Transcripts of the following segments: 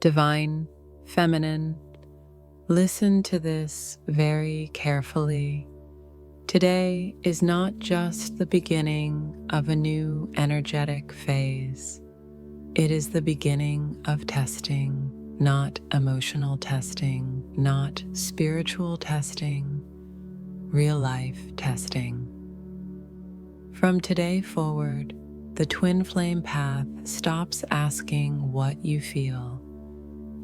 Divine Feminine, listen to this very carefully. Today is not just the beginning of a new energetic phase. It is the beginning of testing, not emotional testing, not spiritual testing, real life testing. From today forward, the twin flame path stops asking what you feel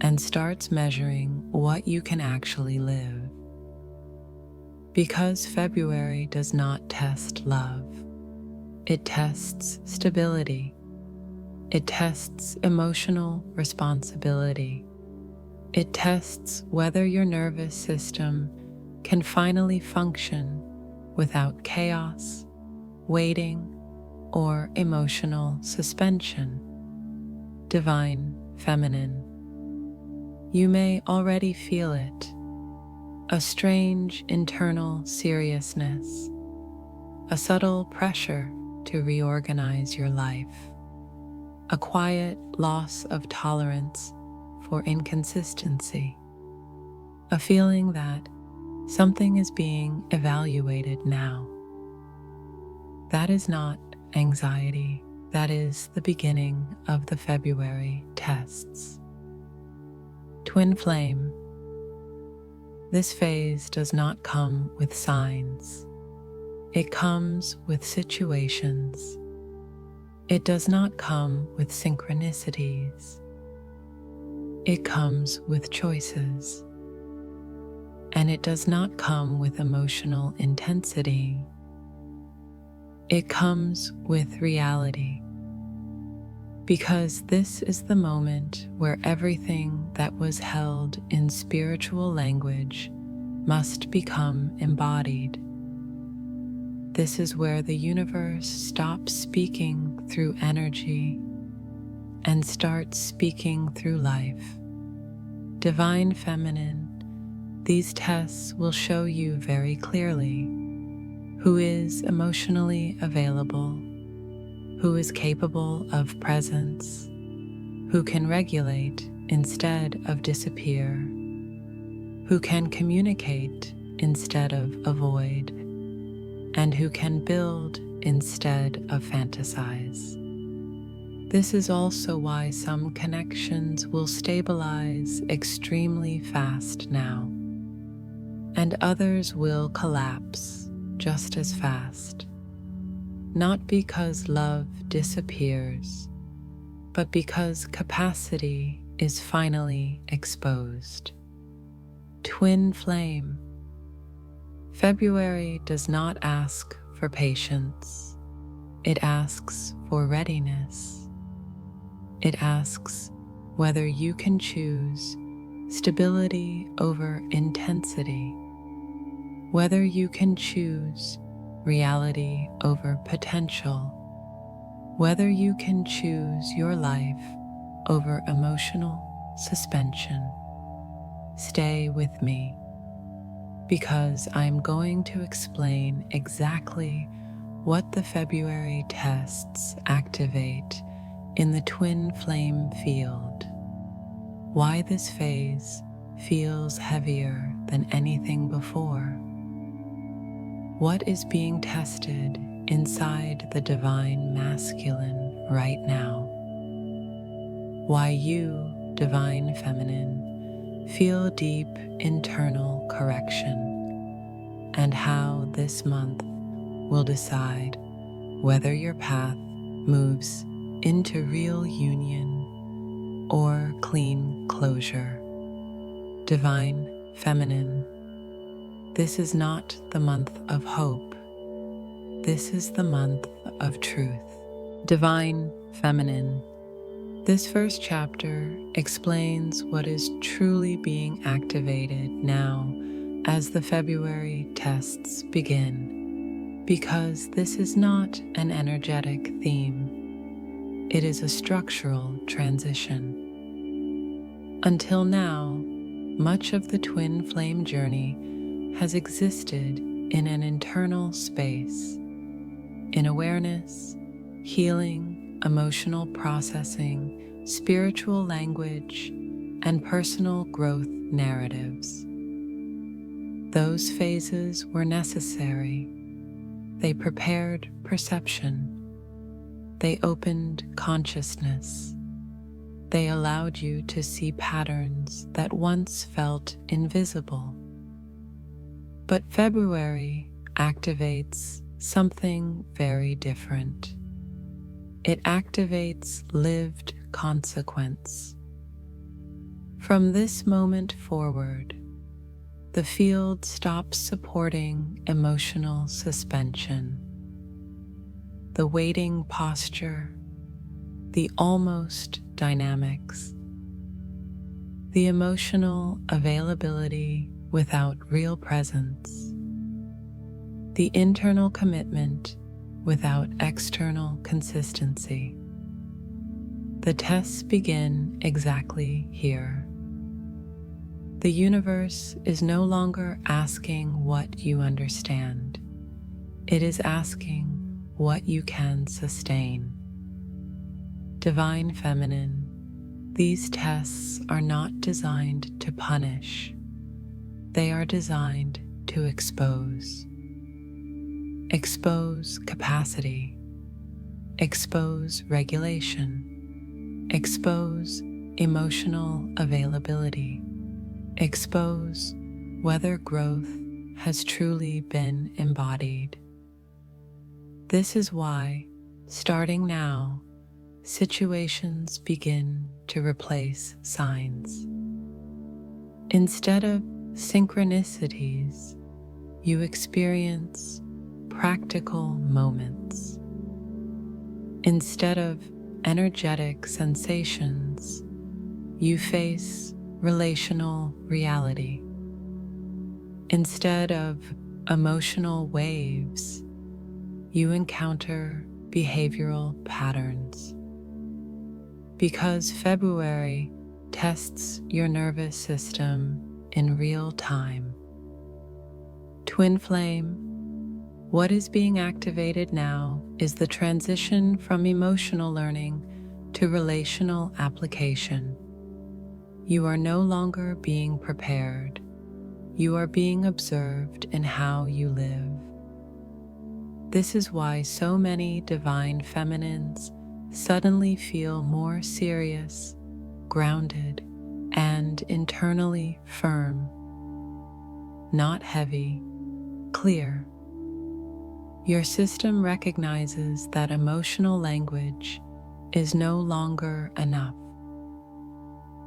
and starts measuring what you can actually live. Because February does not test love, it tests stability. It tests emotional responsibility. It tests whether your nervous system can finally function without chaos, waiting, or emotional suspension. Divine Feminine, you may already feel it, a strange internal seriousness, a subtle pressure to reorganize your life, a quiet loss of tolerance for inconsistency, a feeling that something is being evaluated now. That is not anxiety. That is the beginning of the February tests. Twin flame. This phase does not come with signs. It comes with situations. It does not come with synchronicities. It comes with choices. And it does not come with emotional intensity. It comes with reality. Because this is the moment where everything that was held in spiritual language must become embodied. This is where the universe stops speaking through energy and starts speaking through life. Divine Feminine, these tests will show you very clearly who is emotionally available, who is capable of presence, who can regulate instead of disappear, who can communicate instead of avoid, and who can build instead of fantasize. This is also why some connections will stabilize extremely fast now, and others will collapse just as fast. Not because love disappears, but because capacity is finally exposed. Twin flame. February does not ask for patience. It asks for readiness. It asks whether you can choose stability over intensity, whether you can choose reality over potential, whether you can choose your life over emotional suspension. Stay with me, because I'm going to explain exactly what the February tests activate in the twin flame field, why this phase feels heavier than anything before, what is being tested inside the divine masculine right now, why you, divine feminine, feel deep internal correction, and how this month will decide whether your path moves into real union or clean closure. Divine feminine, this is not the month of hope. This is the month of truth. Divine feminine, this first chapter explains what is truly being activated now as the February tests begin, because this is not an energetic theme. It is a structural transition. Until now, much of the twin flame journey has existed in an internal space, in awareness, healing, emotional processing, spiritual language, and personal growth narratives. Those phases were necessary. They prepared perception. They opened consciousness. They allowed you to see patterns that once felt invisible. But February activates something very different. It activates lived consequence. From this moment forward, the field stops supporting emotional suspension. The waiting posture, the almost dynamics, the emotional availability without real presence, the internal commitment without external consistency. The tests begin exactly here. The universe is no longer asking what you understand. It is asking what you can sustain. Divine Feminine, these tests are not designed to punish. They are designed to expose. Expose capacity. Expose regulation. Expose emotional availability. Expose whether growth has truly been embodied. This is why, starting now, situations begin to replace signs. Instead of synchronicities, you experience practical moments. Instead of energetic sensations, you face relational reality. Instead of emotional waves, you encounter behavioral patterns. Because February tests your nervous system in real time. Twin Flame, what is being activated now is the transition from emotional learning to relational application. You are no longer being prepared. You are being observed in how you live. This is why so many divine feminines suddenly feel more serious, grounded, and internally firm. Not heavy, clear. Your system recognizes that emotional language is no longer enough.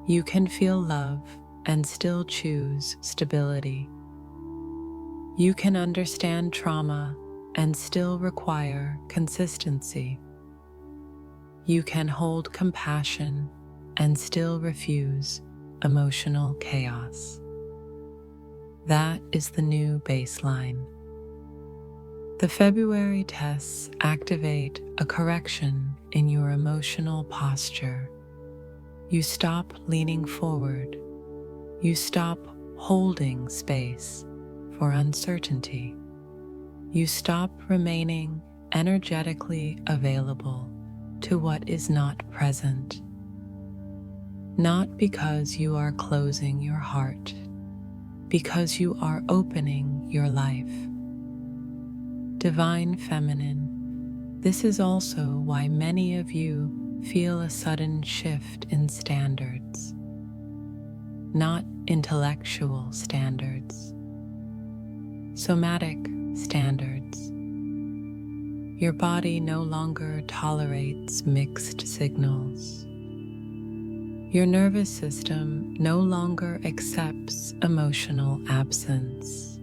You can feel love and still choose stability. You can understand trauma and still require consistency. You can hold compassion and still refuse emotional chaos. That is the new baseline. The February tests activate a correction in your emotional posture. You stop leaning forward. You stop holding space for uncertainty. You stop remaining energetically available to what is not present. Not because you are closing your heart, because you are opening your life. Divine Feminine, this is also why many of you feel a sudden shift in standards. Not intellectual standards, somatic standards. Your body no longer tolerates mixed signals. Your nervous system no longer accepts emotional absence.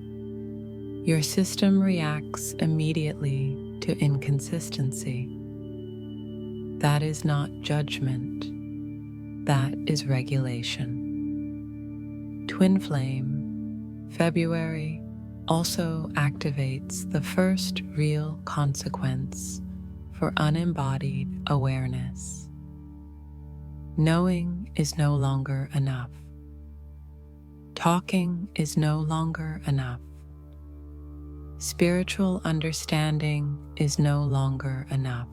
Your system reacts immediately to inconsistency. That is not judgment. That is regulation. Twin Flame, February, also activates the first real consequence for unembodied awareness. Knowing is no longer enough. Talking is no longer enough. Spiritual understanding is no longer enough.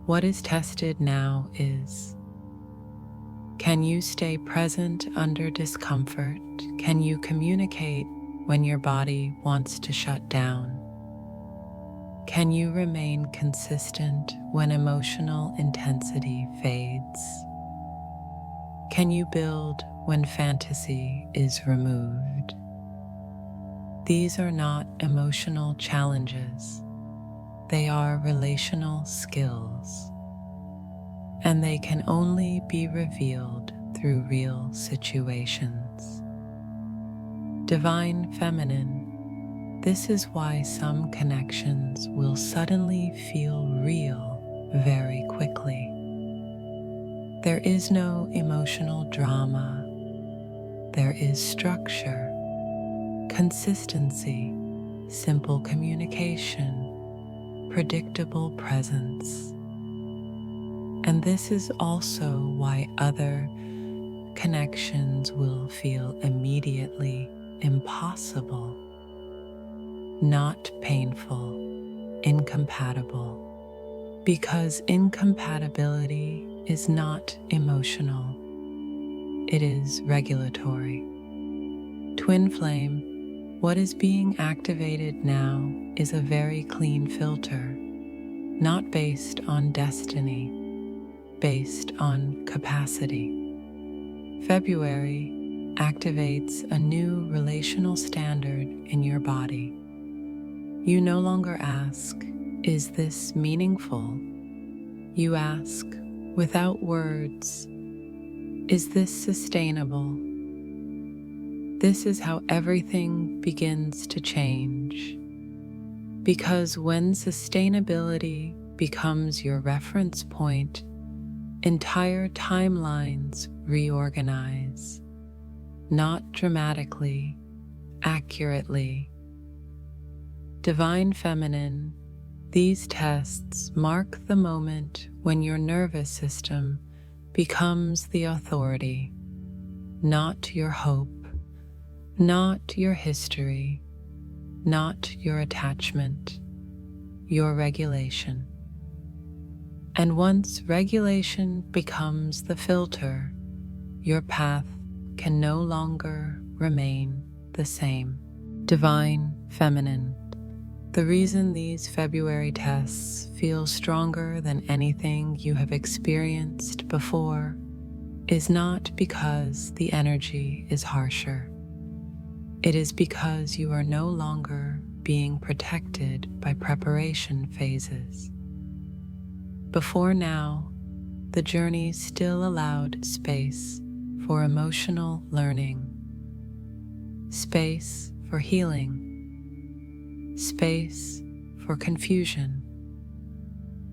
What is tested now is Can you stay present under discomfort? Can you communicate when your body wants to shut down? Can you remain consistent when emotional intensity fades? Can you build when fantasy is removed? These are not emotional challenges. They are relational skills, and they can only be revealed through real situations. Divine Feminine, this is why some connections will suddenly feel real very quickly. There is no emotional drama. There is structure, consistency, simple communication, predictable presence. And this is also why other connections will feel immediately impossible, not painful, incompatible. Because incompatibility is not emotional, it is regulatory. Twin flame, what is being activated now is a very clean filter, not based on destiny, based on capacity. February activates a new relational standard in your body. You no longer ask, is this meaningful? You ask, without words, is this sustainable? This is how everything begins to change. Because when sustainability becomes your reference point, entire timelines reorganize, not dramatically, accurately. Divine Feminine, these tests mark the moment when your nervous system becomes the authority, not your hope, not your history, not your attachment, your regulation. And once regulation becomes the filter, your path can no longer remain the same. Divine Feminine, the reason these February tests feel stronger than anything you have experienced before is not because the energy is harsher. It is because you are no longer being protected by preparation phases. Before now, the journey still allowed space for emotional learning, space for healing, space for confusion,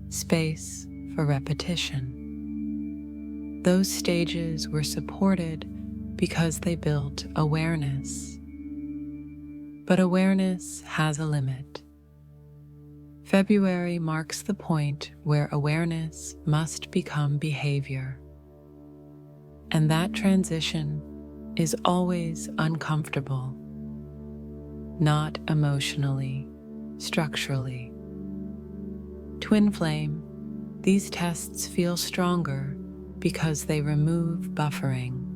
space for repetition. Those stages were supported because they built awareness. But awareness has a limit. February marks the point where awareness must become behavior. And that transition is always uncomfortable, not emotionally, structurally. Twin flame, these tests feel stronger because they remove buffering.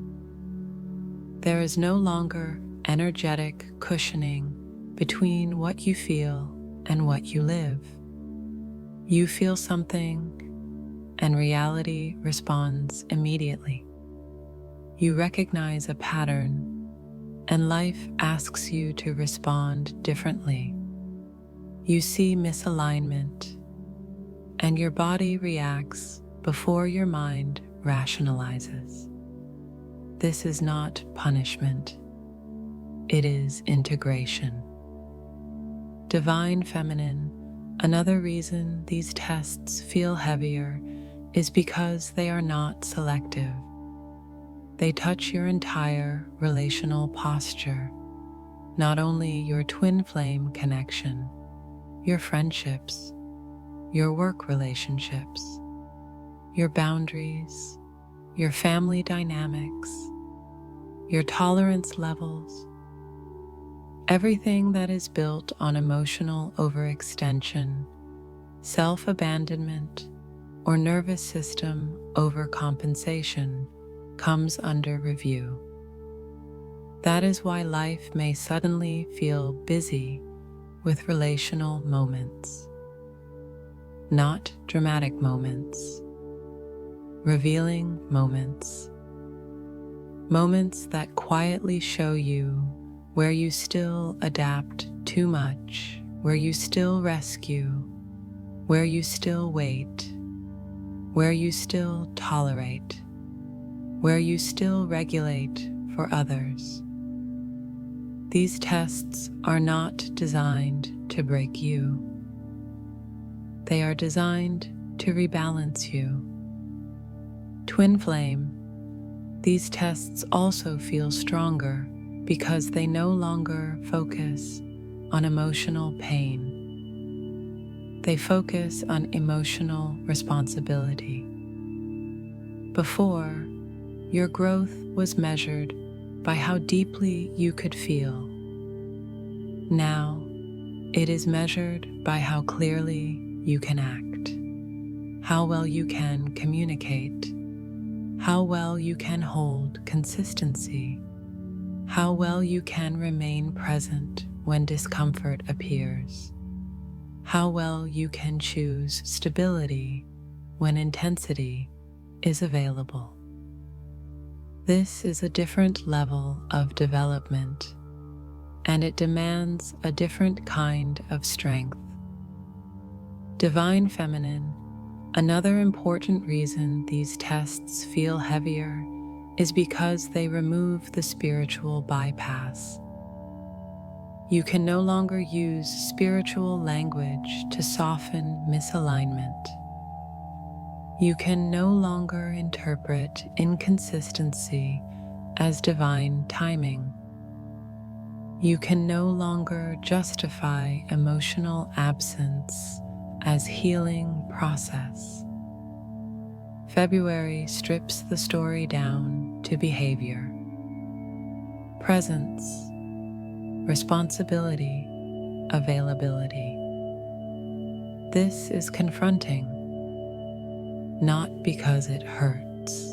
There is no longer energetic cushioning between what you feel and what you live. You feel something, and reality responds immediately. You recognize a pattern, and life asks you to respond differently. You see misalignment, and your body reacts before your mind rationalizes. This is not punishment. It is integration. Divine Feminine, another reason these tests feel heavier is because they are not selective. They touch your entire relational posture, not only your twin flame connection, your friendships, your work relationships, your boundaries, your family dynamics, your tolerance levels. Everything that is built on emotional overextension, self-abandonment, or nervous system overcompensation comes under review. That is why life may suddenly feel busy with relational moments, not dramatic moments, revealing moments, moments that quietly show you where you still adapt too much, where you still rescue, where you still wait, where you still tolerate, where you still regulate for others. These tests are not designed to break you. They are designed to rebalance you. Twin flame, these tests also feel stronger because they no longer focus on emotional pain. They focus on emotional responsibility. Before, your growth was measured by how deeply you could feel. Now, it is measured by how clearly you can act, how well you can communicate, how well you can hold consistency, how well you can remain present when discomfort appears, how well you can choose stability when intensity is available. This is a different level of development, and it demands a different kind of strength. Divine Feminine, another important reason these tests feel heavier is because they remove the spiritual bypass. You can no longer use spiritual language to soften misalignment. You can no longer interpret inconsistency as divine timing. You can no longer justify emotional absence as healing process. February strips the story down to behavior, presence, responsibility, availability. This is confronting, not because it hurts,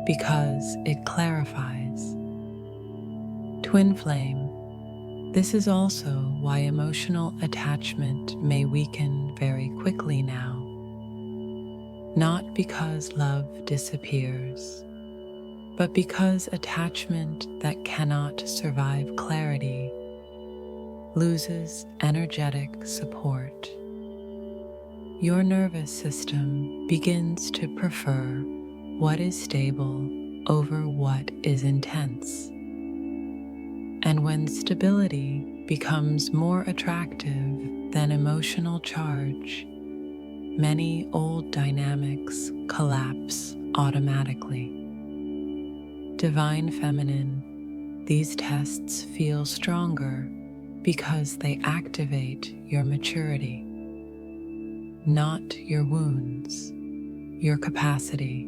because it clarifies. Twin flame, this is also why emotional attachment may weaken very quickly now. Not because love disappears, but because attachment that cannot survive clarity loses energetic support. Your nervous system begins to prefer what is stable over what is intense. And when stability becomes more attractive than emotional charge, many old dynamics collapse automatically. Divine Feminine, these tests feel stronger because they activate your maturity, not your wounds, your capacity,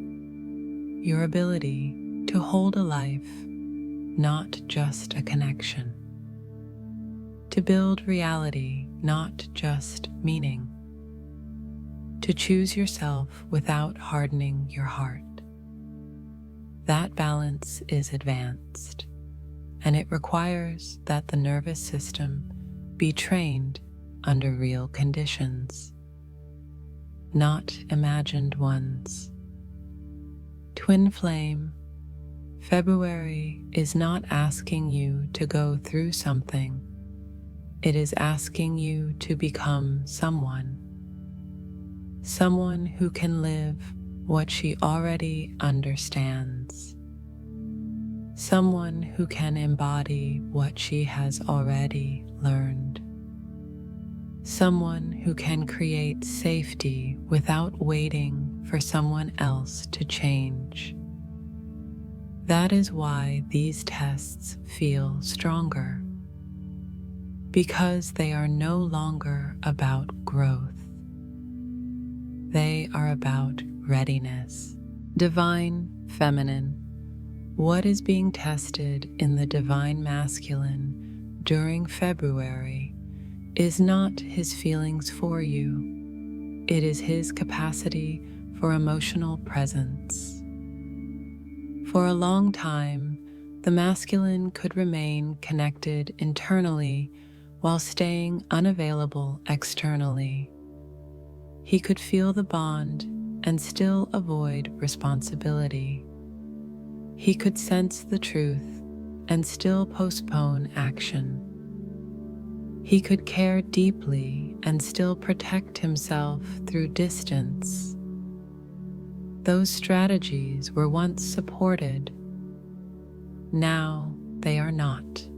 your ability to hold a life, not just a connection, to build reality, not just meaning, to choose yourself without hardening your heart. That balance is advanced, and it requires that the nervous system be trained under real conditions, not imagined ones. Twin flame, February is not asking you to go through something. It is asking you to become someone who can live what she already understands, someone who can embody what she has already learned, someone who can create safety without waiting for someone else to change. That is why these tests feel stronger, because they are no longer about growth. They are about readiness. Divine Feminine, what is being tested in the Divine Masculine during February is not his feelings for you. It is his capacity for emotional presence. For a long time, the masculine could remain connected internally while staying unavailable externally. He could feel the bond and still avoid responsibility. He could sense the truth and still postpone action. He could care deeply and still protect himself through distance. Those strategies were once supported. Now they are not.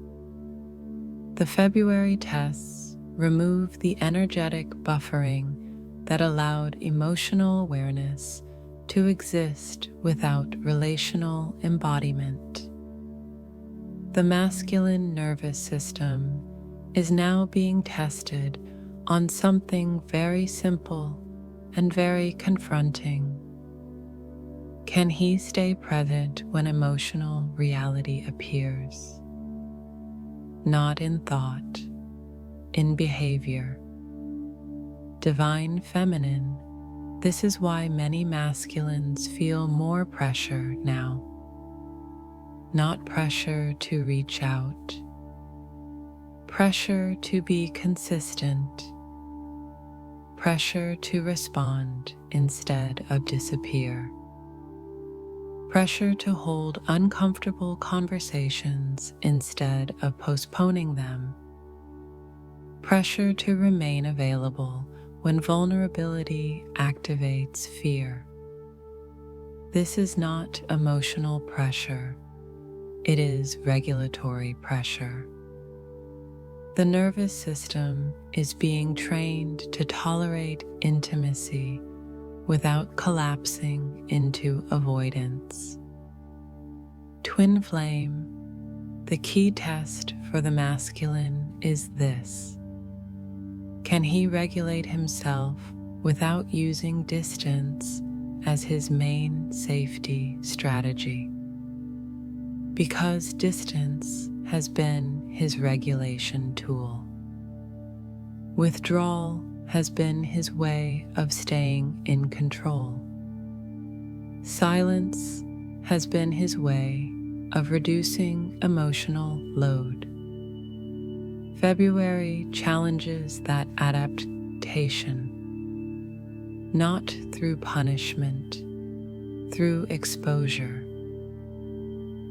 The February tests remove the energetic buffering that allowed emotional awareness to exist without relational embodiment. The masculine nervous system is now being tested on something very simple and very confronting. Can he stay present when emotional reality appears? Not in thought, in behavior. Divine feminine, this is why many masculines feel more pressure now. Not pressure to reach out, pressure to be consistent, pressure to respond instead of disappear, pressure to hold uncomfortable conversations instead of postponing them, pressure to remain available when vulnerability activates fear. This is not emotional pressure, it is regulatory pressure. The nervous system is being trained to tolerate intimacy without collapsing into avoidance. Twin flame, the key test for the masculine is this. Can he regulate himself without using distance as his main safety strategy? Because distance has been his regulation tool. Withdrawal has been his way of staying in control. Silence has been his way of reducing emotional load. February challenges that adaptation, not through punishment, through exposure.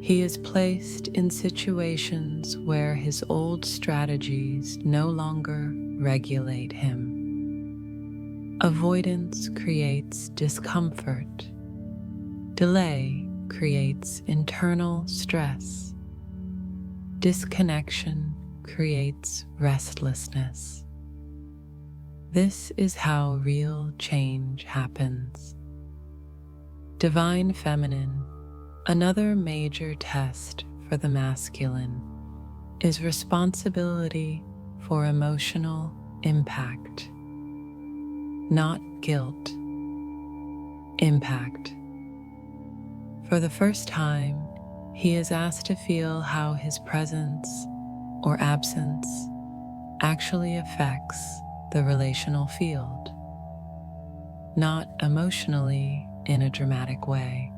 He is placed in situations where his old strategies no longer regulate him. Avoidance creates discomfort. Delay creates internal stress. Disconnection creates restlessness. This is how real change happens. Divine feminine, another major test for the masculine, is responsibility for emotional impact. Not guilt, impact. For the first time, he is asked to feel how his presence or absence actually affects the relational field, not emotionally in a dramatic way,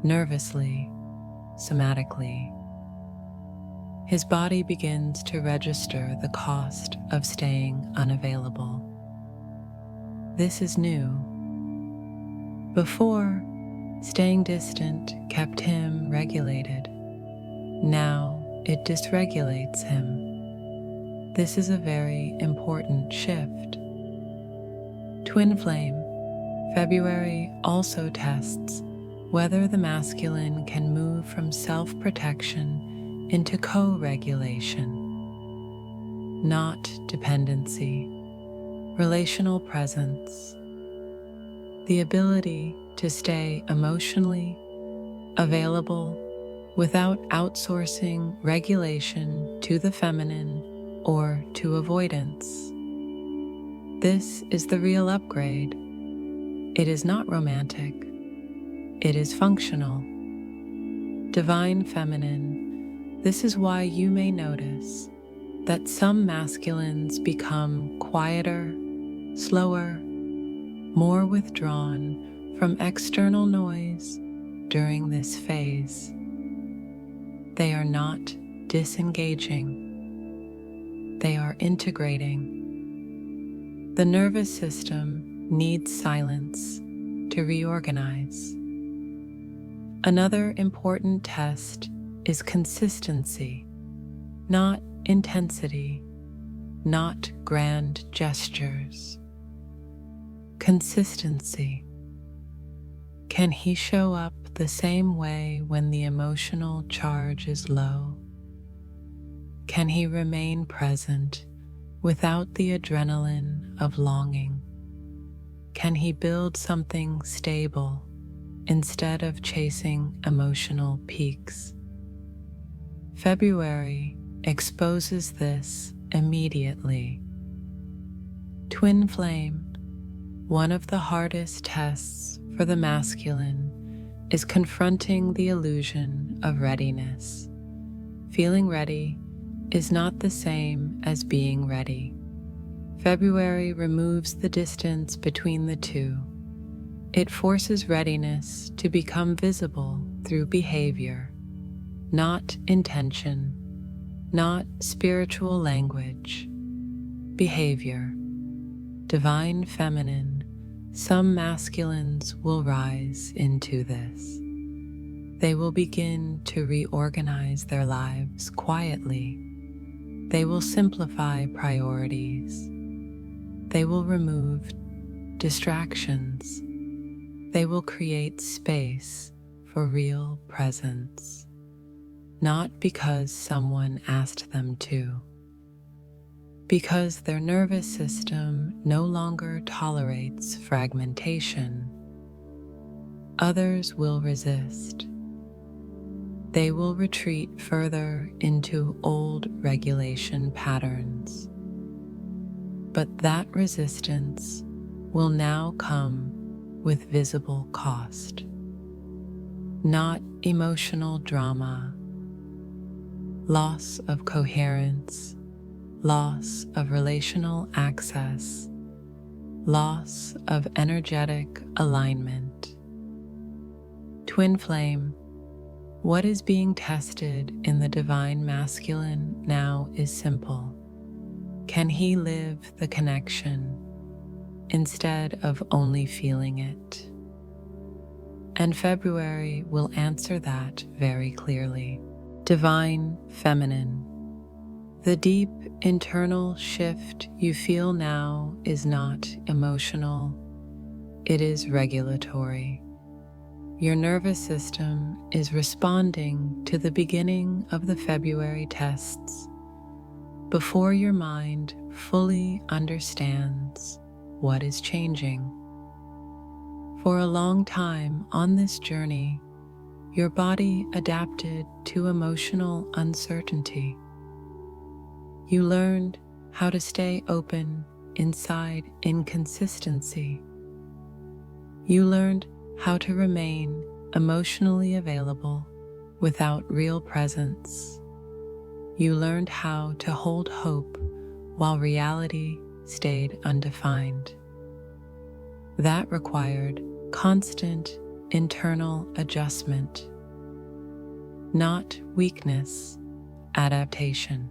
nervously, somatically. His body begins to register the cost of staying unavailable. This is new. Before, staying distant kept him regulated. Now it dysregulates him. This is a very important shift. Twin flame, February also tests whether the masculine can move from self-protection into co-regulation, not dependency, relational presence, the ability to stay emotionally available without outsourcing regulation to the feminine or to avoidance. This is the real upgrade. It is not romantic. It is functional. Divine feminine, this is why you may notice that some masculines become quieter, slower, more withdrawn from external noise during this phase. They are not disengaging, they are integrating. The nervous system needs silence to reorganize. Another important test is consistency, not intensity, not grand gestures. Consistency. Can he show up the same way when the emotional charge is low? Can he remain present without the adrenaline of longing? Can he build something stable instead of chasing emotional peaks? February exposes this immediately. Twin flame. One of the hardest tests for the masculine is confronting the illusion of readiness. Feeling ready is not the same as being ready. February removes the distance between the two. It forces readiness to become visible through behavior, not intention, not spiritual language. Behavior. Divine feminine. Some masculines will rise into this. They will begin to reorganize their lives quietly. They will simplify priorities. They will remove distractions. They will create space for real presence, not because someone asked them to, because their nervous system no longer tolerates fragmentation. Others will resist. They will retreat further into old regulation patterns. But that resistance will now come with visible cost, not emotional drama, loss of coherence, loss of relational access, loss of energetic alignment. Twin flame. What is being tested in the divine masculine now is simple. Can he live the connection instead of only feeling it? And February will answer that very clearly. Divine feminine. The deep internal shift you feel now is not emotional, it is regulatory. Your nervous system is responding to the beginning of the February tests before your mind fully understands what is changing. For a long time on this journey, your body adapted to emotional uncertainty. You learned how to stay open inside inconsistency. You learned how to remain emotionally available without real presence. You learned how to hold hope while reality stayed undefined. That required constant internal adjustment, not weakness, adaptation.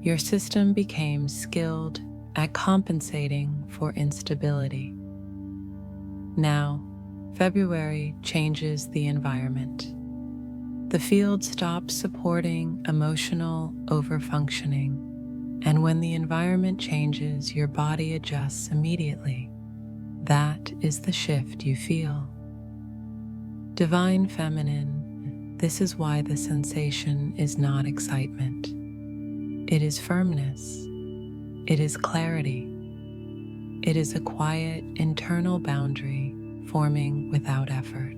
Your system became skilled at compensating for instability. Now, February changes the environment. The field stops supporting emotional overfunctioning, and when the environment changes, your body adjusts immediately. That is the shift you feel. Divine feminine, this is why the sensation is not excitement. It is firmness. It is clarity. It is a quiet internal boundary forming without effort.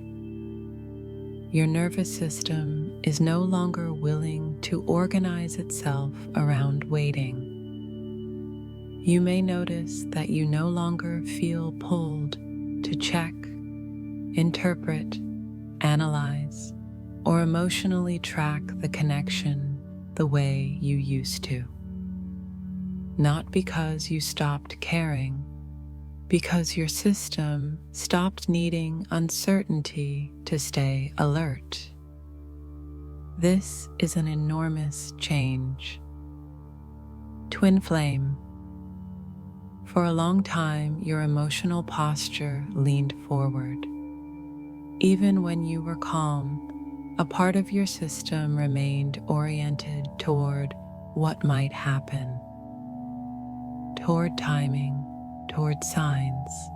Your nervous system is no longer willing to organize itself around waiting. You may notice that you no longer feel pulled to check, interpret, analyze, or emotionally track the connection the way you used to. Not because you stopped caring, because your system stopped needing uncertainty to stay alert. This is an enormous change. Twin flame. For a long time, your emotional posture leaned forward. Even when you were calm, a part of your system remained oriented toward what might happen, toward timing, toward signs,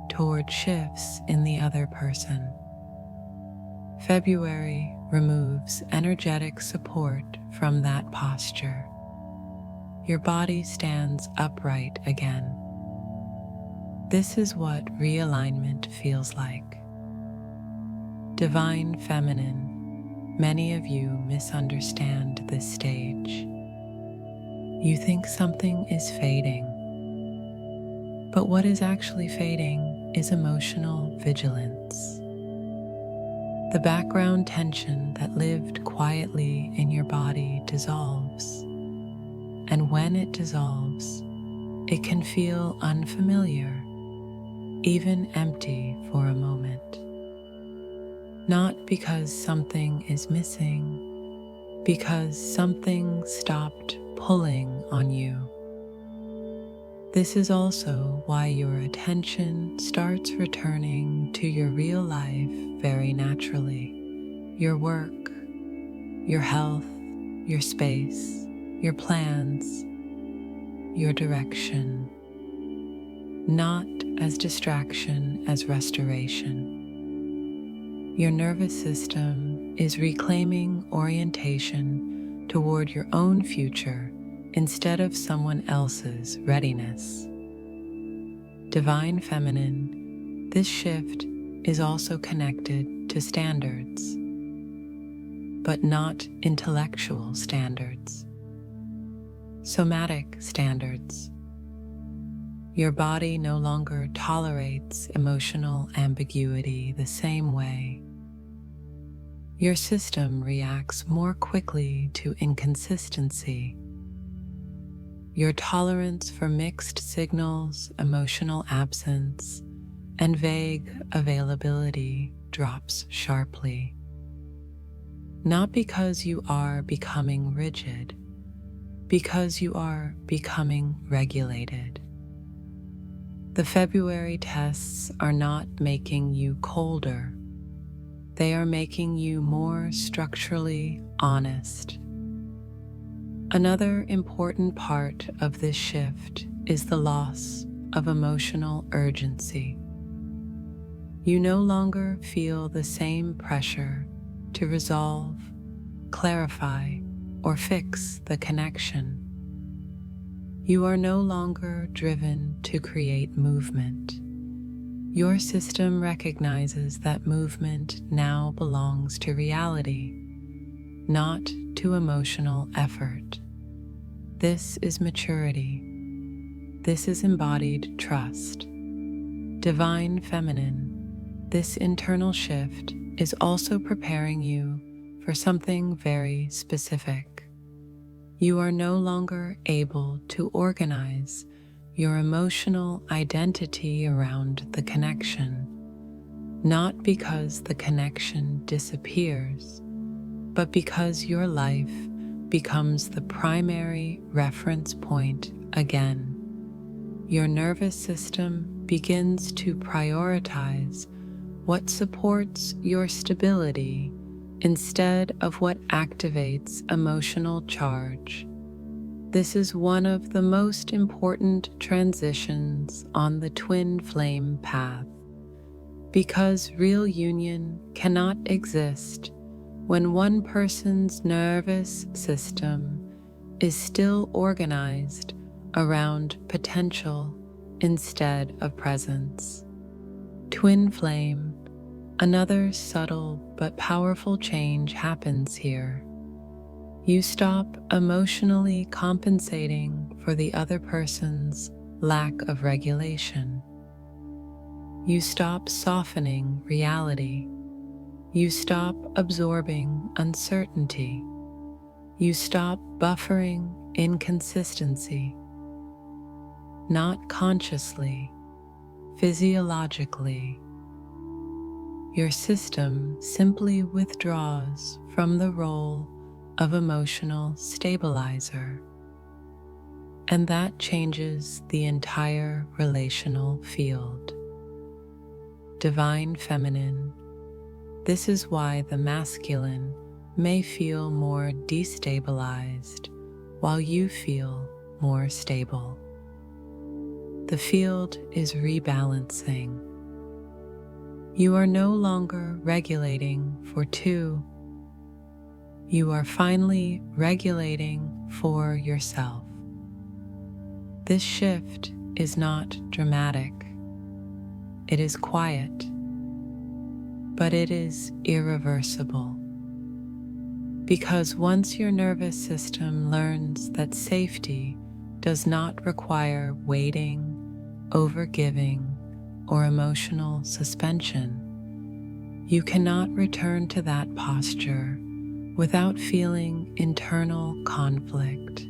toward shifts in the other person. February removes energetic support from that posture. Your body stands upright again. This is what realignment feels like. Divine Feminine, many of you misunderstand this stage. You think something is fading, but what is actually fading is emotional vigilance. The background tension that lived quietly in your body dissolves. And when it dissolves, it can feel unfamiliar, even empty for a moment. Not because something is missing, because something stopped pulling on you. This is also why your attention starts returning to your real life very naturally. Your work, your health, your space, your plans, your direction, not as distraction, as restoration. Your nervous system is reclaiming orientation toward your own future instead of someone else's readiness. Divine Feminine, this shift is also connected to standards, but not intellectual standards. Somatic standards. Your body no longer tolerates emotional ambiguity the same way. Your system reacts more quickly to inconsistency. Your tolerance for mixed signals, emotional absence, and vague availability drops sharply. Not because you are becoming rigid, because you are becoming regulated. The February tests are not making you colder. They are making you more structurally honest. Another important part of this shift is the loss of emotional urgency. You no longer feel the same pressure to resolve, clarify, or fix the connection. You are no longer driven to create movement. Your system recognizes that movement now belongs to reality, not to emotional effort. This is maturity. This is embodied trust. Divine Feminine, this internal shift is also preparing you for something very specific. You are no longer able to organize your emotional identity around the connection, not because the connection disappears, but because your life becomes the primary reference point again. Your nervous system begins to prioritize what supports your stability instead of what activates emotional charge. This is one of the most important transitions on the twin flame path, because real union cannot exist when one person's nervous system is still organized around potential instead of presence. Twin flame, another subtle but powerful change happens here. You stop emotionally compensating for the other person's lack of regulation. You stop softening reality. You stop absorbing uncertainty. You stop buffering inconsistency. Not consciously, physiologically, your system simply withdraws from the role of emotional stabilizer, and that changes the entire relational field. Divine Feminine, this is why the masculine may feel more destabilized while you feel more stable. The field is rebalancing. You are no longer regulating for two. You are finally regulating for yourself. This shift is not dramatic. It is quiet, but it is irreversible. Because once your nervous system learns that safety does not require waiting, overgiving, or emotional suspension, you cannot return to that posture without feeling internal conflict.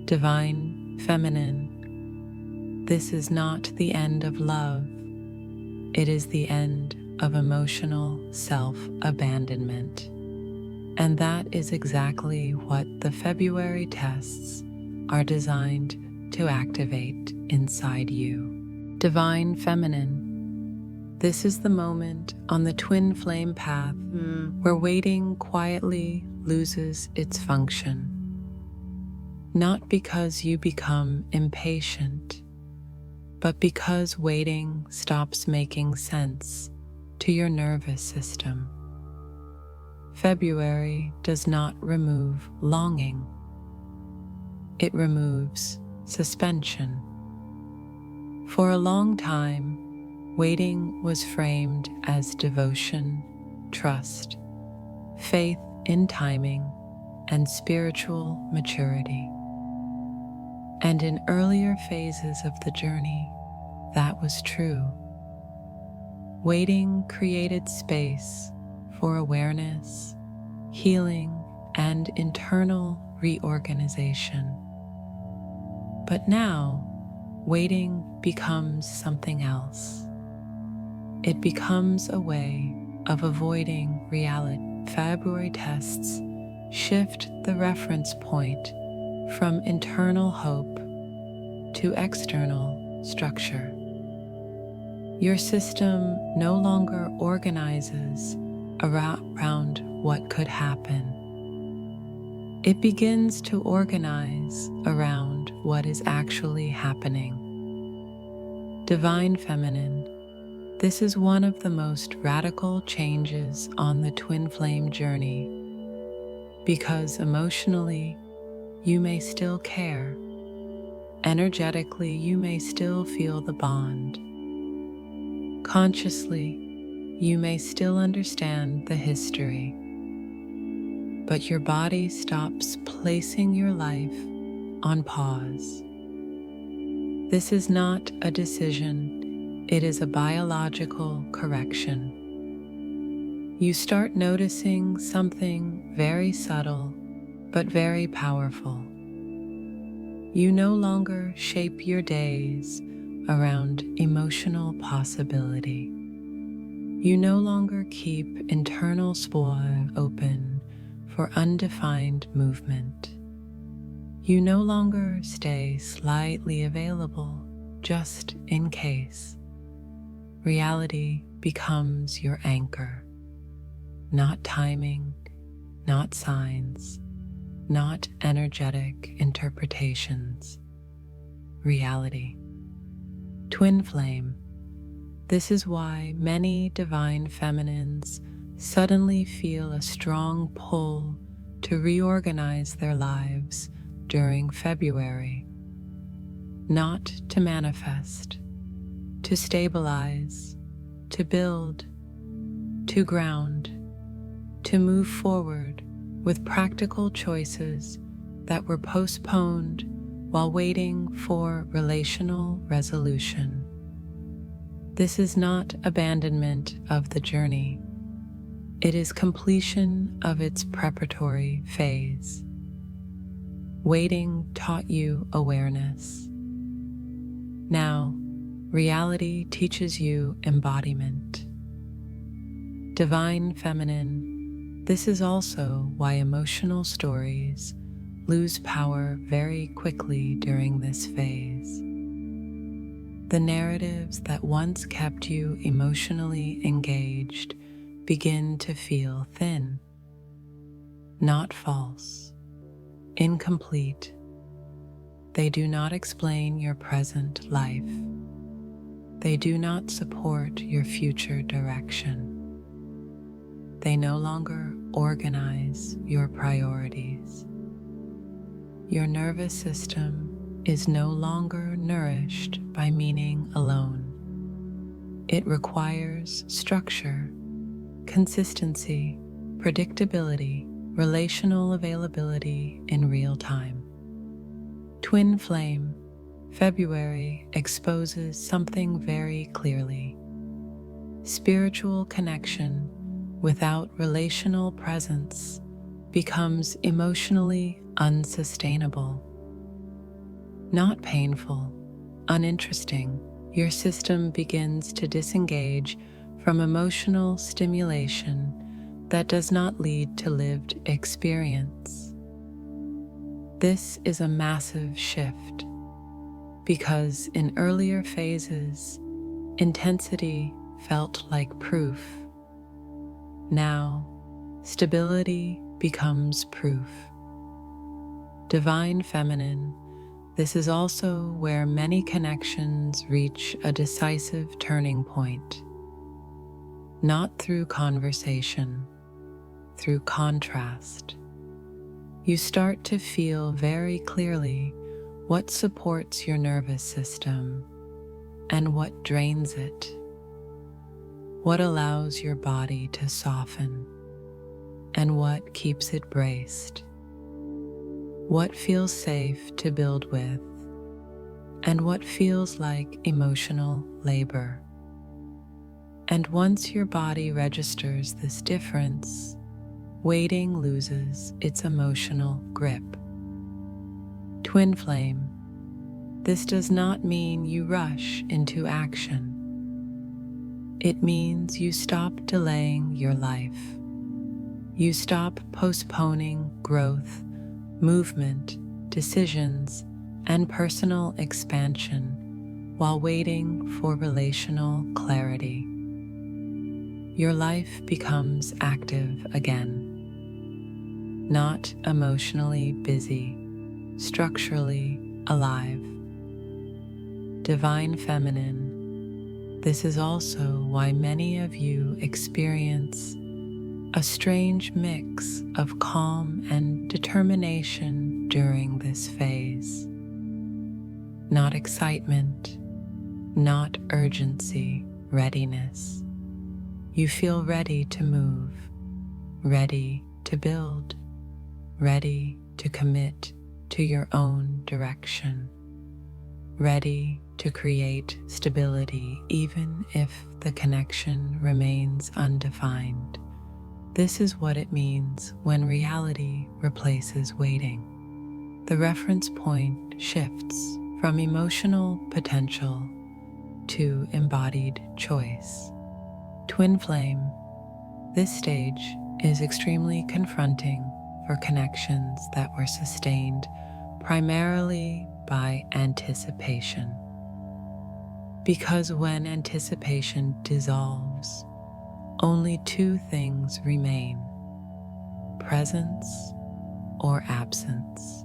Divine Feminine, this is not the end of love. It is the end of emotional self-abandonment. And that is exactly what the February tests are designed to activate inside you. Divine Feminine, this is the moment on the twin flame path where waiting quietly loses its function. Not because you become impatient, but because waiting stops making sense to your nervous system. February does not remove longing. It removes suspension. For a long time, waiting was framed as devotion, trust, faith in timing, and spiritual maturity. And in earlier phases of the journey, that was true. Waiting created space for awareness, healing, and internal reorganization. But now, waiting becomes something else. It becomes a way of avoiding reality. February tests shift the reference point from internal hope to external structure. Your system no longer organizes around what could happen. It begins to organize around what is actually happening. Divine Feminine, this is one of the most radical changes on the twin flame journey, because emotionally, you may still care. Energetically, you may still feel the bond. Consciously, you may still understand the history, but your body stops placing your life on pause. This is not a decision, it is a biological correction. You start noticing something very subtle, but very powerful. You no longer shape your days around emotional possibility. You no longer keep internal space open for undefined movement. You no longer stay slightly available just in case. Reality becomes your anchor. Not timing, not signs, not energetic interpretations. Reality. Twin flame. This is why many divine feminines suddenly feel a strong pull to reorganize their lives during February. Not to manifest, to stabilize, to build, to ground, to move forward with practical choices that were postponed while waiting for relational resolution. This is not abandonment of the journey. It is completion of its preparatory phase. Waiting taught you awareness. Now, reality teaches you embodiment. Divine Feminine, this is also why emotional stories lose power very quickly during this phase. The narratives that once kept you emotionally engaged begin to feel thin, not false, incomplete. They do not explain your present life. They do not support your future direction. They no longer organize your priorities. Your nervous system is no longer nourished by meaning alone. It requires structure, consistency, predictability, relational availability in real time. Twin Flame, February exposes something very clearly. Spiritual connection without relational presence becomes emotionally unsustainable. Not painful, uninteresting, your system begins to disengage from emotional stimulation that does not lead to lived experience. This is a massive shift because in earlier phases, intensity felt like proof. Now, stability becomes proof. Divine Feminine, this is also where many connections reach a decisive turning point. Not through conversation, through contrast. You start to feel very clearly what supports your nervous system and what drains it. What allows your body to soften and what keeps it braced. What feels safe to build with and what feels like emotional labor. And once your body registers this difference, waiting loses its emotional grip. Twin Flame, this does not mean you rush into action. It means you stop delaying your life. You stop postponing growth, movement, decisions, and personal expansion while waiting for relational clarity. Your life becomes active again, not emotionally busy, structurally alive. Divine Feminine, this is also why many of you experience a strange mix of calm and determination during this phase. Not excitement, not urgency, readiness. You feel ready to move, ready to build, ready to commit to your own direction, ready to create stability even if the connection remains undefined. This is what it means when reality replaces waiting. The reference point shifts from emotional potential to embodied choice. Twin Flame, this stage is extremely confronting for connections that were sustained primarily by anticipation. Because when anticipation dissolves, only two things remain: presence or absence.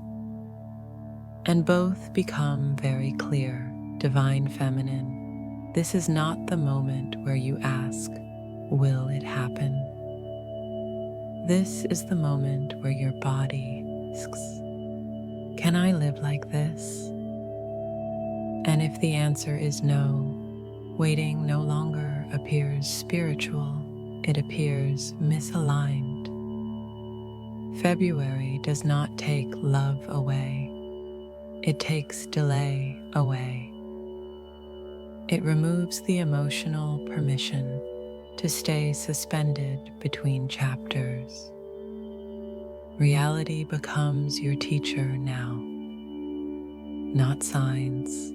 And both become very clear. Divine Feminine, this is not the moment where you ask, will it happen? This is the moment where your body asks, can I live like this? And if the answer is no, waiting no longer appears spiritual, it appears misaligned. February does not take love away. It takes delay away. It removes the emotional permission to stay suspended between chapters. Reality becomes your teacher now. Not signs,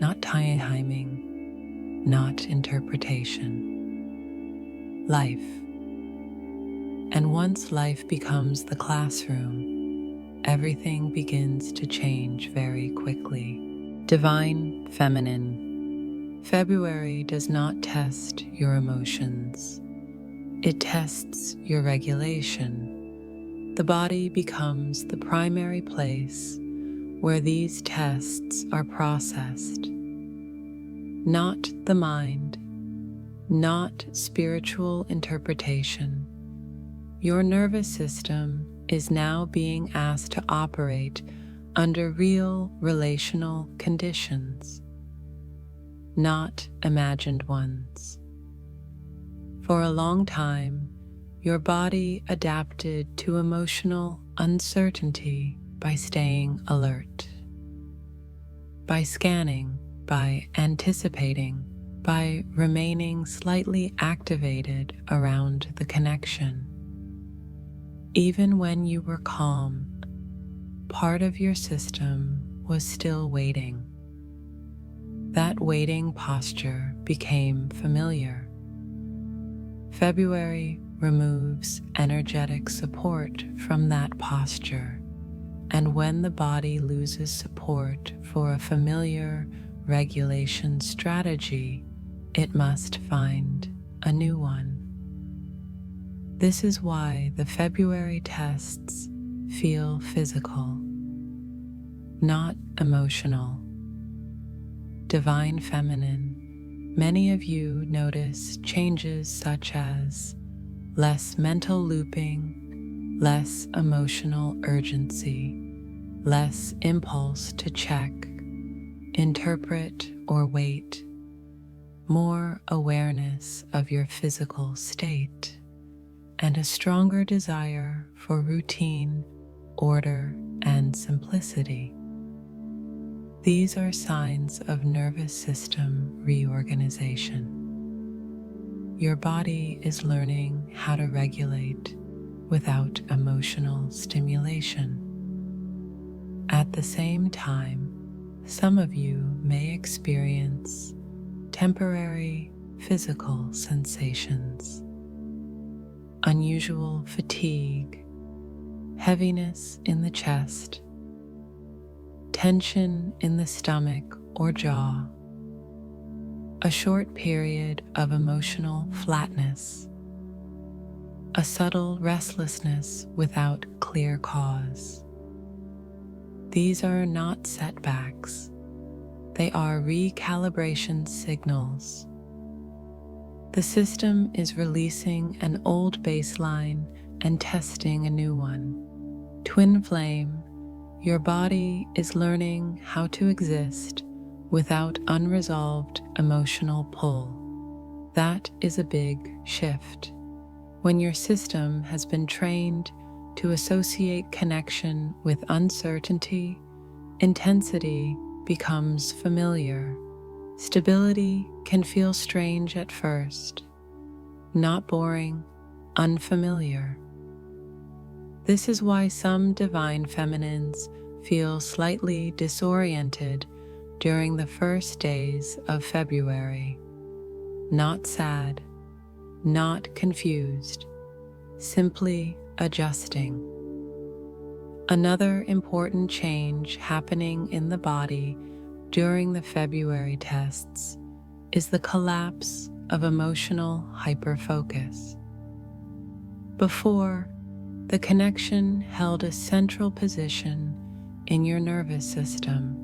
not timing, not interpretation. Life. And once life becomes the classroom, everything begins to change very quickly. Divine Feminine. February does not test your emotions. It tests your regulation. The body becomes the primary place where these tests are processed. Not the mind, not spiritual interpretation. Your nervous system is now being asked to operate under real relational conditions, not imagined ones. For a long time, your body adapted to emotional uncertainty by staying alert, by scanning, by anticipating, by remaining slightly activated around the connection. Even when you were calm, part of your system was still waiting. That waiting posture became familiar. February removes energetic support from that posture, and when the body loses support for a familiar regulation strategy, it must find a new one. This is why the February tests feel physical, not emotional. Divine Feminine, many of you notice changes such as less mental looping, less emotional urgency, less impulse to check, interpret, or wait, more awareness of your physical state, and a stronger desire for routine, order, and simplicity. These are signs of nervous system reorganization. Your body is learning how to regulate without emotional stimulation. At the same time, some of you may experience temporary physical sensations, unusual fatigue, heaviness in the chest, tension in the stomach or jaw, a short period of emotional flatness, a subtle restlessness without clear cause. These are not setbacks. They are recalibration signals. The system is releasing an old baseline and testing a new one. Twin flame, your body is learning how to exist without unresolved emotional pull. That is a big shift. When your system has been trained to associate connection with uncertainty, intensity becomes familiar. Stability can feel strange at first, not boring, unfamiliar. This is why some divine feminines feel slightly disoriented during the first days of February. Not sad, not confused, simply adjusting. Another important change happening in the body during the February tests is the collapse of emotional hyperfocus. Before, the connection held a central position in your nervous system.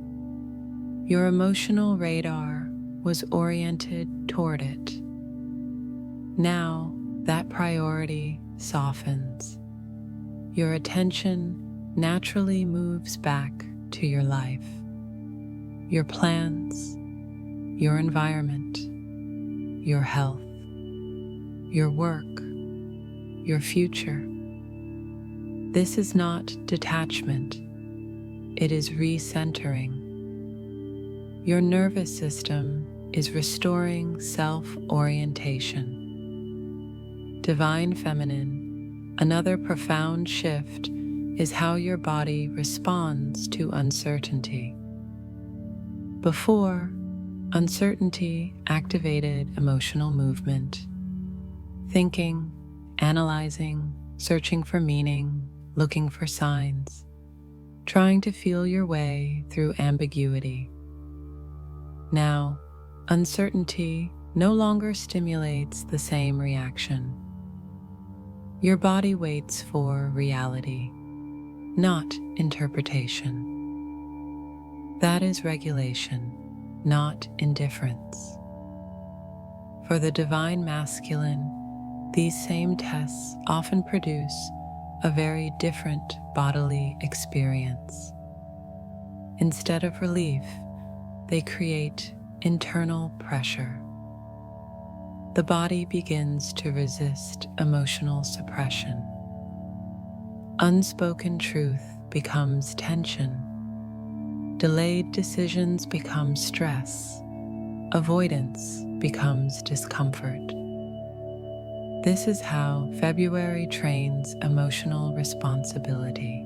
Your emotional radar was oriented toward it. Now, that priority softens. Your attention naturally moves back to your life, your plans, your environment, your health, your work, your future. This is not detachment, it is recentering. Your nervous system is restoring self-orientation. Divine Feminine, another profound shift is how your body responds to uncertainty. Before, uncertainty activated emotional movement, thinking, analyzing, searching for meaning, looking for signs, trying to feel your way through ambiguity. Now, uncertainty no longer stimulates the same reaction. Your body waits for reality, not interpretation. That is regulation, not indifference. For the divine masculine, these same tests often produce a very different bodily experience. Instead of relief, they create internal pressure. The body begins to resist emotional suppression. Unspoken truth becomes tension. Delayed decisions become stress. Avoidance becomes discomfort. This is how February trains emotional responsibility.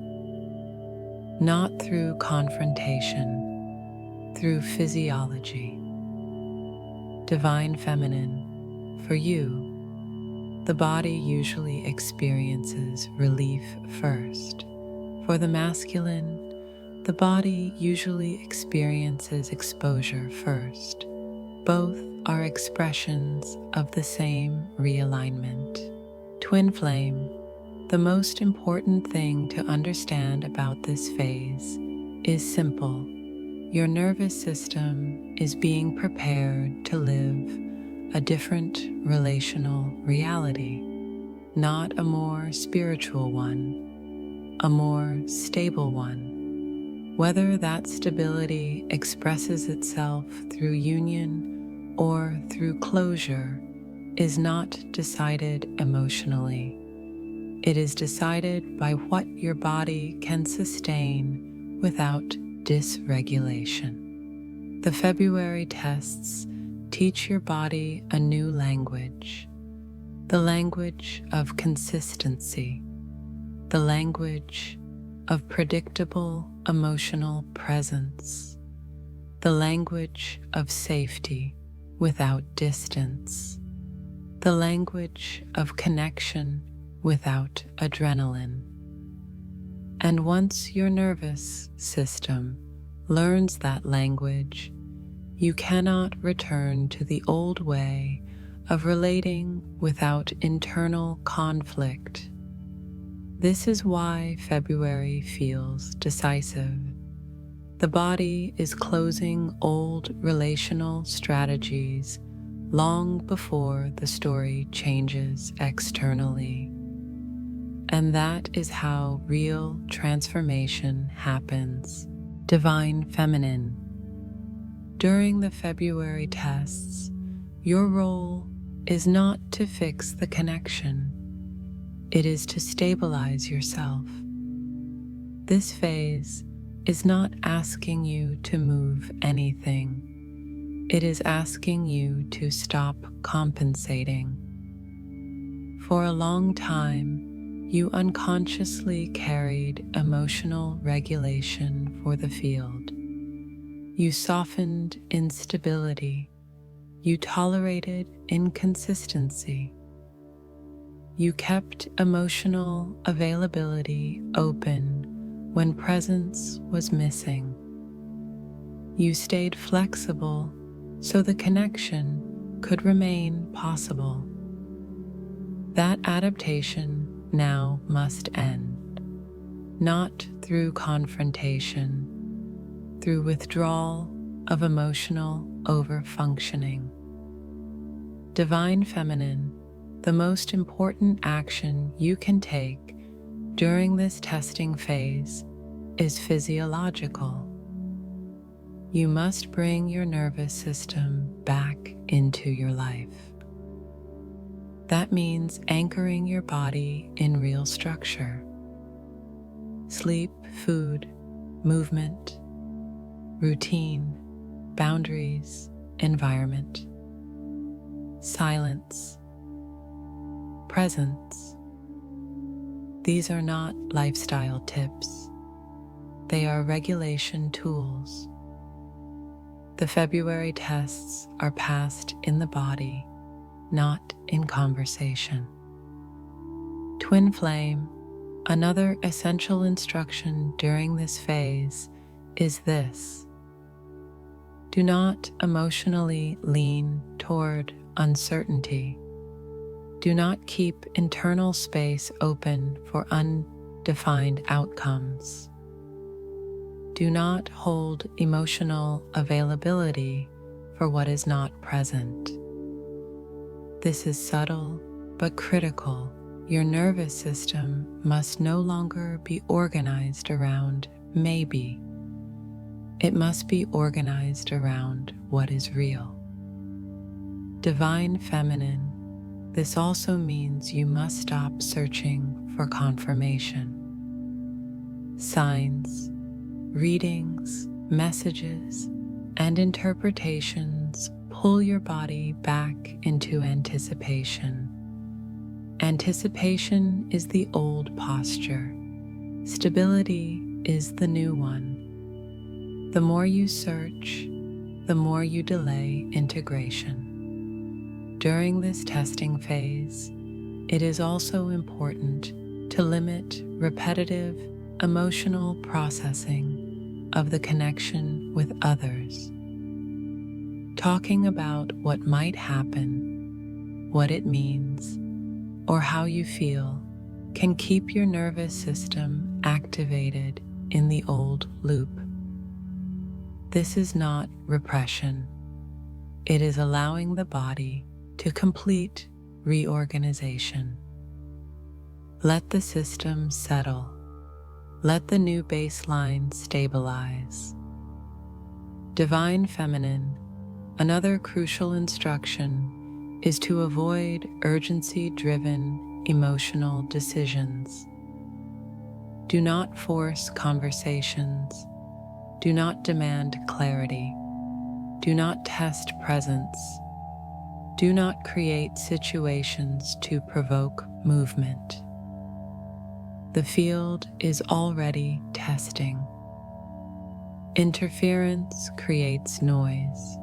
Not through confrontation, through physiology. Divine feminine, for you, the body usually experiences relief first. For the masculine, the body usually experiences exposure first. Both are expressions of the same realignment. Twin flame, the most important thing to understand about this phase is simple. Your nervous system is being prepared to live a different relational reality, not a more spiritual one, a more stable one. Whether that stability expresses itself through union or through closure is not decided emotionally. It is decided by what your body can sustain without dysregulation. The February tests teach your body a new language, the language of consistency, the language of predictable emotional presence, the language of safety without distance, the language of connection without adrenaline. And once your nervous system learns that language, you cannot return to the old way of relating without internal conflict. This is why February feels decisive. The body is closing old relational strategies long before the story changes externally. And that is how real transformation happens. Divine feminine. During the February tests, your role is not to fix the connection. It is to stabilize yourself. This phase is not asking you to move anything. It is asking you to stop compensating. For a long time, you unconsciously carried emotional regulation for the field. You softened instability. You tolerated inconsistency. You kept emotional availability open when presence was missing. You stayed flexible so the connection could remain possible. That adaptation now must end, not through confrontation, through withdrawal of emotional overfunctioning. Divine feminine, the most important action you can take during this testing phase is physiological. You must bring your nervous system back into your life. That means anchoring your body in real structure. Sleep, food, movement, routine, boundaries, environment, silence, presence. These are not lifestyle tips. They are regulation tools. The February tests are passed in the body, not in conversation. Twin flame, another essential instruction during this phase is this: do not emotionally lean toward uncertainty. Do not keep internal space open for undefined outcomes. Do not hold emotional availability for what is not present. This is subtle but critical. Your nervous system must no longer be organized around maybe. It must be organized around what is real. Divine Feminine, this also means you must stop searching for confirmation. Signs, readings, messages, and interpretations pull your body back into anticipation. Anticipation is the old posture. Stability is the new one. The more you search, the more you delay integration. During this testing phase, it is also important to limit repetitive emotional processing of the connection with others. Talking about what might happen, what it means, or how you feel can keep your nervous system activated in the old loop. This is not repression. It is allowing the body to complete reorganization. Let the system settle. Let the new baseline stabilize. Divine Feminine, another crucial instruction is to avoid urgency-driven emotional decisions. Do not force conversations. Do not demand clarity. Do not test presence. Do not create situations to provoke movement. The field is already testing. Interference creates noise.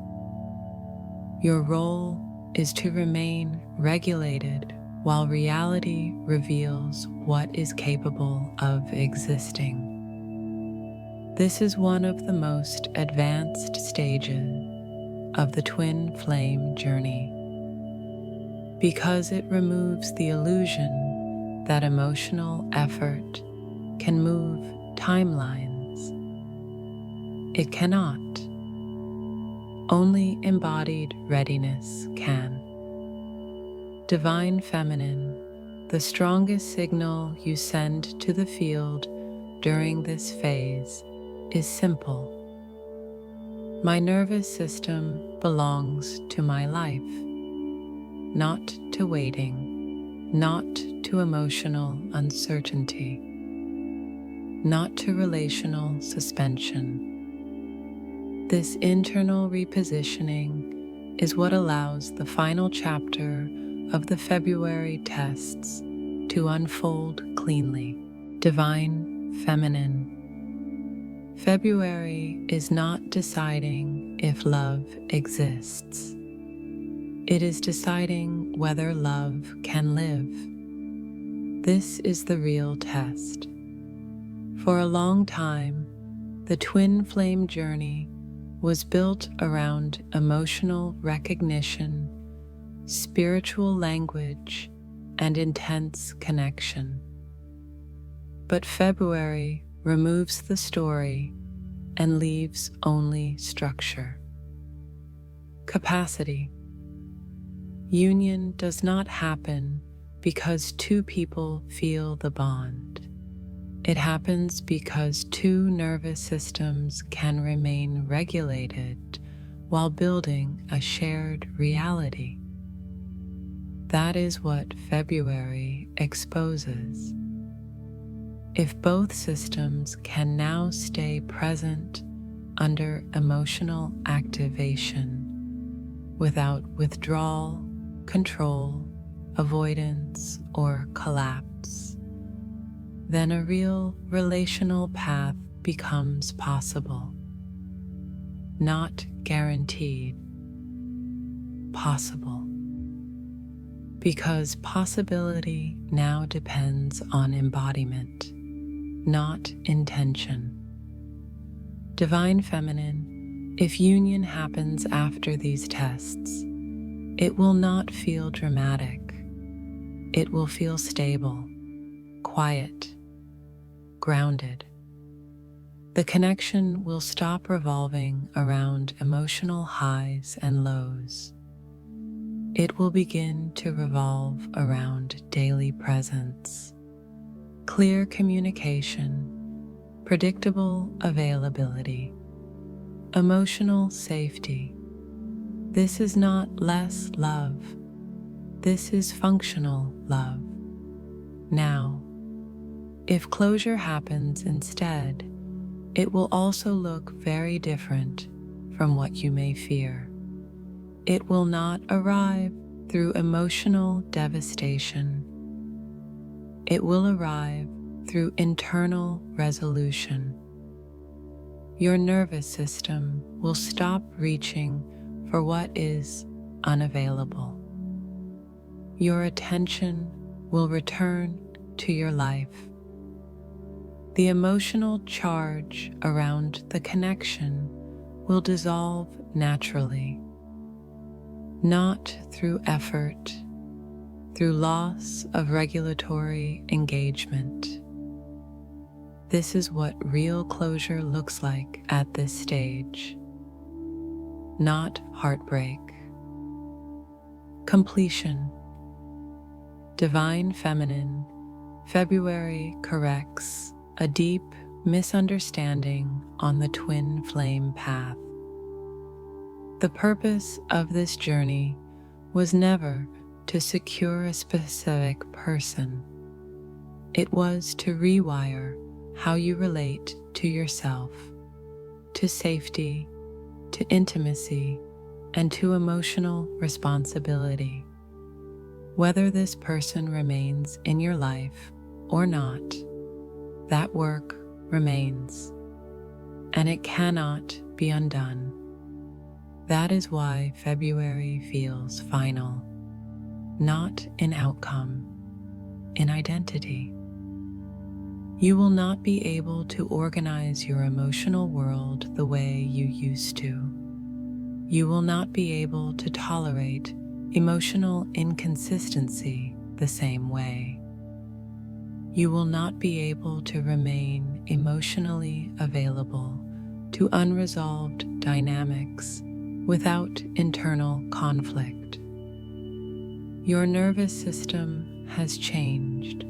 Your role is to remain regulated while reality reveals what is capable of existing. This is one of the most advanced stages of the twin flame journey, because it removes the illusion that emotional effort can move timelines. It cannot. Only embodied readiness can. Divine Feminine, the strongest signal you send to the field during this phase is simple. My nervous system belongs to my life, not to waiting, not to emotional uncertainty, not to relational suspension. This internal repositioning is what allows the final chapter of the February tests to unfold cleanly. Divine Feminine. February is not deciding if love exists. It is deciding whether love can live. This is the real test. For a long time, the twin flame journey was built around emotional recognition, spiritual language, and intense connection. But February removes the story and leaves only structure. Capacity. Union does not happen because two people feel the bond. It happens because two nervous systems can remain regulated while building a shared reality. That is what February exposes. If both systems can now stay present under emotional activation without withdrawal, control, avoidance, or collapse, then a real relational path becomes possible. not guaranteed, possible. Because possibility now depends on embodiment, not intention. Divine Feminine, if union happens after these tests, it will not feel dramatic. It will feel stable, quiet, grounded. The connection will stop revolving around emotional highs and lows. It will begin to revolve around daily presence, clear communication, predictable availability, emotional safety. This is not less love. This is functional love. Now, if closure happens instead, it will also look very different from what you may fear. It will not arrive through emotional devastation. It will arrive through internal resolution. Your nervous system will stop reaching for what is unavailable. Your attention will return to your life. The emotional charge around the connection will dissolve naturally, not through effort, through loss of regulatory engagement. This is what real closure looks like at this stage. Not heartbreak. Completion. Divine Feminine, February corrects a deep misunderstanding on the twin flame path. The purpose of this journey was never to secure a specific person. It was to rewire how you relate to yourself, to safety, to intimacy, and to emotional responsibility. Whether this person remains in your life or not, that work remains, and it cannot be undone. That is why February feels final, not in outcome, in identity. You will not be able to organize your emotional world the way you used to. You will not be able to tolerate emotional inconsistency the same way. You will not be able to remain emotionally available to unresolved dynamics without internal conflict. Your nervous system has changed.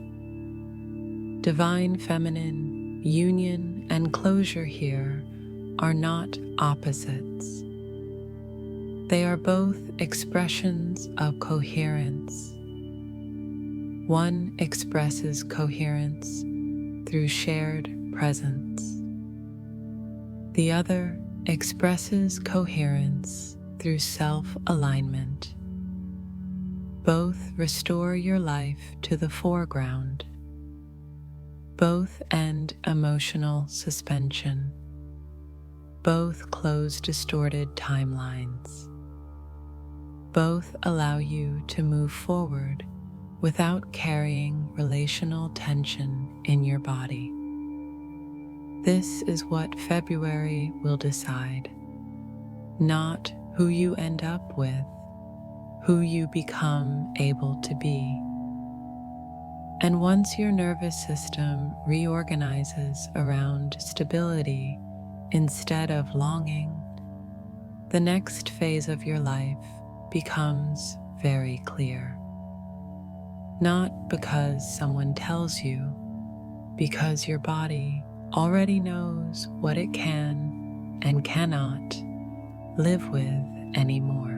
Divine Feminine, union and closure here are not opposites. They are both expressions of coherence. One expresses coherence through shared presence. The other expresses coherence through self-alignment. Both restore your life to the foreground. Both end emotional suspension. Both close distorted timelines. Both allow you to move forward without carrying relational tension in your body. This is what February will decide, not who you end up with, who you become able to be. And once your nervous system reorganizes around stability instead of longing, the next phase of your life becomes very clear. Not because someone tells you, because your body already knows what it can and cannot live with anymore.